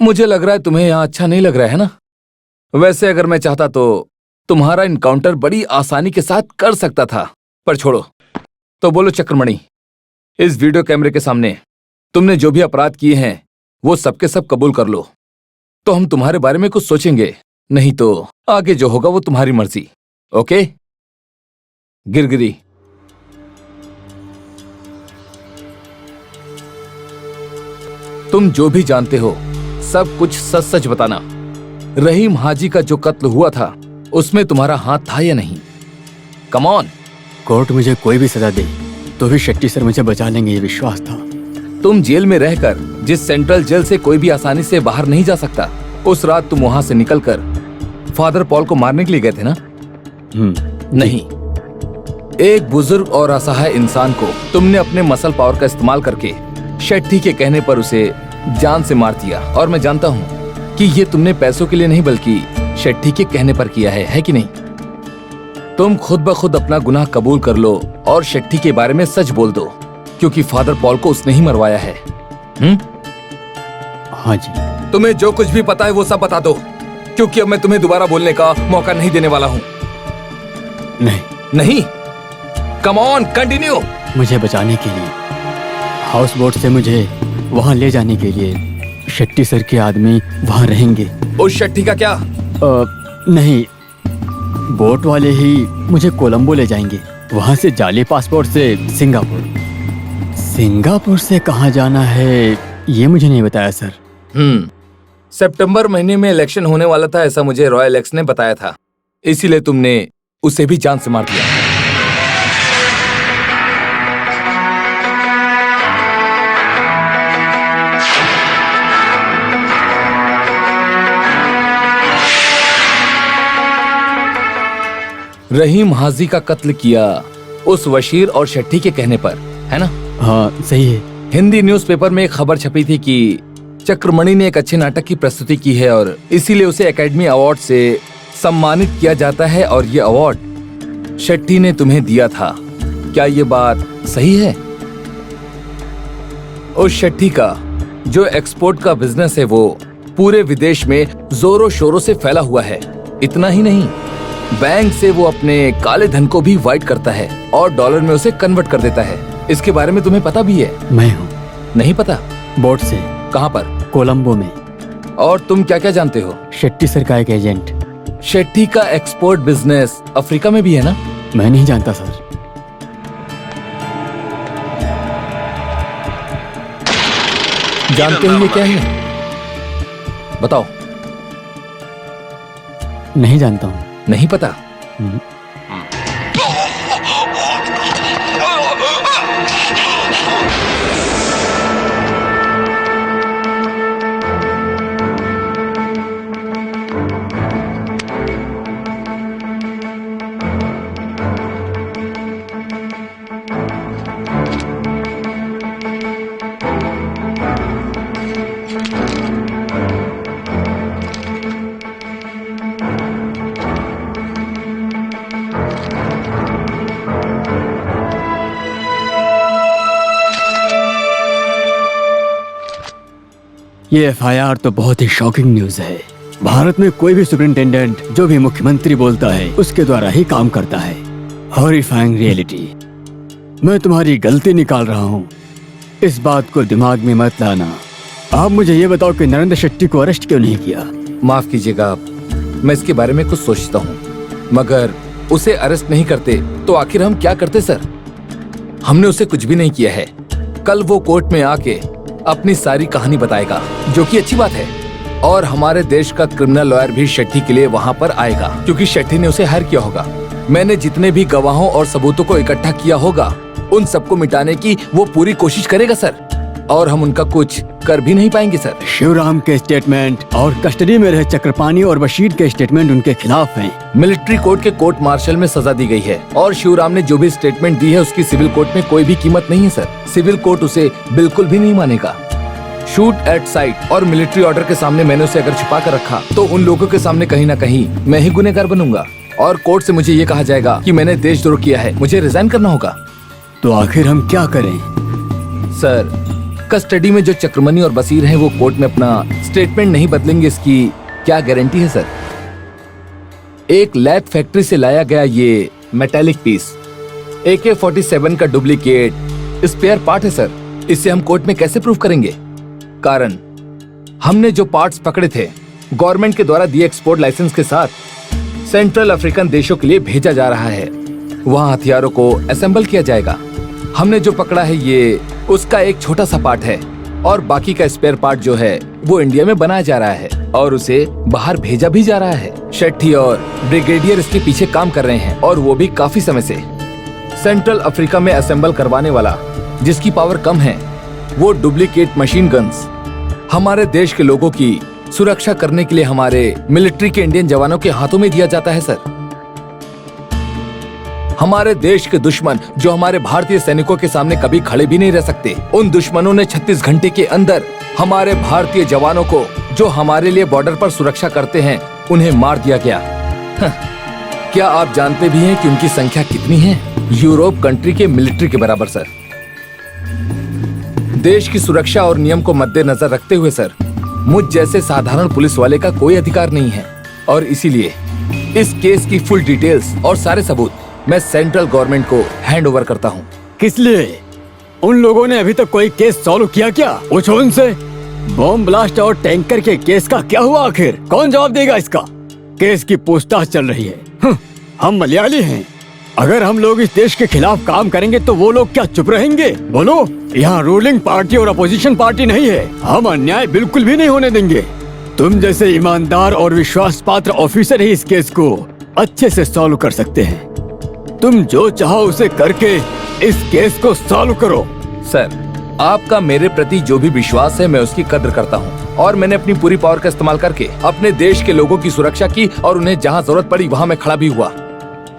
मुझे लग रहा है तुम्हें यहाँ अच्छा नहीं लग रहा है ना? वैसे अगर मैं चाहता तो तुम्हारा इनकाउंटर बड़ी आसानी के साथ कर सकता था, पर छोड़ो। तो बोलो चक्रमणि, इस वीडियो कैमरे के सामने तुमने जो भी अपराध किए हैं वो सबके सब कबूल कर लो, तो हम तुम्हारे बारे में कुछ सोचेंगे, नहीं तो आगे जो होगा वो तुम्हारी मर्जी। ओके? गिरगिरी, तुम जो भी जानते हो सब कुछ सच सच बताना। रहीम हाजी का जो कत्ल हुआ था उसमें तुम्हारा हाथ था या नहीं? Come on. कोर्ट मुझे कोई भी सजा दे तो भी शेट्टी सर मुझे बचा लेंगे, ये विश्वास था। तुम जेल में रहकर जिस सेंट्रल जेल से कोई भी आसानी से बाहर नहीं जा सकता, उस रात तुम वहां से निकलकर फादर पॉल को मारने के लिए गए थे ना? नहीं, एक बुजुर्ग और असहाय इंसान को तुमने अपने मसल पावर का इस्तेमाल करके शेट्टी के कहने पर उसे जान से मार दिया। और मैं जानता हूँ कि ये तुमने पैसों के लिए नहीं बल्कि शेट्टी के कहने पर किया है कि नहीं? तुम खुद ब खुद अपना गुनाह कबूल कर लो और शेट्टी के बारे में सच बोल दो, क्योंकि फादर पॉल को उसने ही मरवाया है। हाँ जी। तुम्हें जो कुछ भी पता है वो सब बता दो, क्योंकि अब मैं तुम्हें दोबारा बोलने का मौका नहीं देने वाला हूँ। नहीं, कम ऑन, कंटिन्यू। मुझे बचाने के लिए हाउस बोट से मुझे वहाँ ले जाने के लिए शेट्टी सर के आदमी वहाँ रहेंगे। उस शेट्टी का क्या? नहीं, बोट वाले ही मुझे कोलंबो ले जाएंगे, वहाँ से जाली पासपोर्ट से सिंगापुर से कहाँ जाना है ये मुझे नहीं बताया सर। सितंबर महीने में इलेक्शन होने वाला था, ऐसा मुझे रॉयल एक्स ने बताया था, इसीलिए तुमने उसे भी जान से मार दिया। रहीम हाजी का कत्ल किया उस वशीर और शेट्टी के कहने पर, है ना? हाँ सही है। हिंदी न्यूज़पेपर में एक खबर छपी थी कि चक्रमणि ने एक अच्छे नाटक की प्रस्तुति की है और इसीलिए उसे एकेडमी अवार्ड से सम्मानित किया जाता है, और ये अवार्ड शेट्टी ने तुम्हें दिया था। क्या ये बात सही है? उस शेट्टी का जो एक्सपोर्ट का बिजनेस है वो पूरे विदेश में जोरों शोरों से फैला हुआ है। इतना ही नहीं, बैंक से वो अपने काले धन को भी वाइट करता है और डॉलर में उसे कन्वर्ट कर देता है। इसके बारे में तुम्हें पता भी है? मैं हूँ। नहीं पता? बोट से। कहाँ पर? कोलंबो में। और तुम क्या क्या जानते हो? शेट्टी सर का एक एजेंट। शेट्टी का एक्सपोर्ट बिजनेस अफ्रीका में भी है ना? मैं नहीं जानता सर। जानते हो ये क्या है? बताओ। नहीं जानता हूँ। नहीं पता? ये एफआईआर तो बहुत ही शॉकिंग न्यूज है। भारत में कोई भी सुपरिंटेंडेंट जो भी मुख्यमंत्री बोलता है उसके द्वारा ही काम करता है। Horrifying reality. मैं तुम्हारी गलती निकाल रहा हूँ, इस बात को दिमाग में मत लाना। आप मुझे ये बताओ कि नरेंद्र शेट्टी को अरेस्ट क्यों नहीं किया? माफ कीजिएगा आप, मैं इसके बारे में कुछ सोचता हूँ, मगर उसे अरेस्ट नहीं करते तो आखिर हम क्या करते सर? हमने उसे कुछ भी नहीं किया है। कल वो कोर्ट में आके अपनी सारी कहानी बताएगा, जो कि अच्छी बात है। और हमारे देश का क्रिमिनल लॉयर भी शेट्टी के लिए वहाँ पर आएगा, क्योंकि शेट्टी ने उसे हायर किया होगा। मैंने जितने भी गवाहों और सबूतों को इकट्ठा किया होगा, उन सबको मिटाने की वो पूरी कोशिश करेगा सर, और हम उनका कुछ कर भी नहीं पाएंगे सर। शिवराम के स्टेटमेंट और कस्टडी में रहे चक्रपाणी और बशीर के स्टेटमेंट उनके खिलाफ हैं। मिलिट्री कोर्ट के कोर्ट मार्शल में सजा दी गई है, और शिवराम ने जो भी स्टेटमेंट दी है उसकी सिविल कोर्ट में कोई भी कीमत नहीं है सर। सिविल कोर्ट उसे बिल्कुल भी नहीं मानेगा। शूट एट साइट और मिलिट्री ऑर्डर के सामने मैंने उसे अगर छुपा कर रखा तो उन लोगों के सामने कहीं ना कहीं मैं ही गुनहगार बनूंगा, और कोर्ट से मुझे ये कहा जाएगा कि मैंने देशद्रोह किया है, मुझे रिजाइन करना होगा। तो आखिर हम क्या करें? सर, कस्टडी में जो चक्रमणी और बशीर हैं वो कोर्ट में अपना स्टेटमेंट नहीं बदलेंगे, इसकी क्या गारंटी है सर? एक लैब फैक्ट्री से लाया गया ये मेटालिक पीस AK-47 का डुप्लीकेट स्पेयर पार्ट है सर। इसे हम कोर्ट में कैसे प्रूव करेंगे? कारण हमने जो पार्ट्स पकड़े थे गवर्नमेंट के द्वारा दिए एक्सपोर्ट लाइसेंस के साथ सेंट्रल अफ्रीकन देशों के लिए भेजा जा रहा है। वहाँ हथियारों को असेंबल किया जाएगा। हमने जो पकड़ा है ये उसका एक छोटा सा पार्ट है, और बाकी का स्पेयर पार्ट जो है वो इंडिया में बनाया जा रहा है और उसे बाहर भेजा भी जा रहा है। शेट्टी और ब्रिगेडियर इसके पीछे काम कर रहे हैं, और वो भी काफी समय से। सेंट्रल अफ्रीका में असेंबल करवाने वाला जिसकी पावर कम है, वो डुप्लीकेट मशीन गन्स हमारे देश के लोगों की सुरक्षा करने के लिए हमारे मिलिट्री के इंडियन जवानों के हाथों में दिया जाता है सर। हमारे देश के दुश्मन जो हमारे भारतीय सैनिकों के सामने कभी खड़े भी नहीं रह सकते, उन दुश्मनों ने 36 घंटे के अंदर हमारे भारतीय जवानों को जो हमारे लिए बॉर्डर पर सुरक्षा करते हैं उन्हें मार दिया गया। क्या आप जानते भी हैं कि उनकी संख्या कितनी है? यूरोप कंट्री के मिलिट्री के बराबर सर। देश की सुरक्षा और नियम को मद्देनजर रखते हुए सर, मुझ जैसे साधारण पुलिस वाले का कोई अधिकार नहीं है, और इसीलिए इस केस की फुल डिटेल्स और सारे सबूत मैं सेंट्रल गवर्नमेंट को हैंड ओवर करता हूँ। किस लिए? उन लोगों ने अभी तक कोई केस सॉल्व किया क्या? पूछो उनसे। बॉम्ब ब्लास्ट और टैंकर के केस का क्या हुआ आखिर? कौन जवाब देगा इसका? केस की पूछताछ चल रही है। हम मलयाली हैं, अगर हम लोग इस देश के खिलाफ काम करेंगे तो वो लोग क्या चुप रहेंगे? बोलो। यहाँ रूलिंग पार्टी और अपोजिशन पार्टी नहीं है, हम अन्याय बिल्कुल भी नहीं होने देंगे। तुम जैसे ईमानदार और विश्वास पात्र ऑफिसर ही इस केस को अच्छे से सॉल्व कर सकते हैं। तुम जो चाहो उसे करके इस केस को सॉल्व करो। सर, आपका मेरे प्रति जो भी विश्वास है मैं उसकी कद्र करता हूँ, और मैंने अपनी पूरी पावर का इस्तेमाल करके अपने देश के लोगों की सुरक्षा की, और उन्हें जहाँ जरूरत पड़ी वहाँ मैं खड़ा भी हुआ।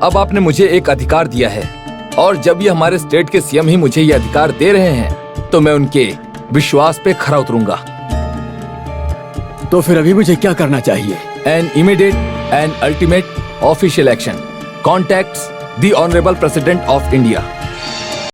अब आपने मुझे एक अधिकार दिया है, और जब ये हमारे स्टेट के सीएम ही मुझे ये अधिकार दे रहे हैं तो मैं उनके विश्वास पे खरा उतरूंगा। तो फिर अभी मुझे क्या करना चाहिए? An immediate and ultimate official action contacts the honourable president of India.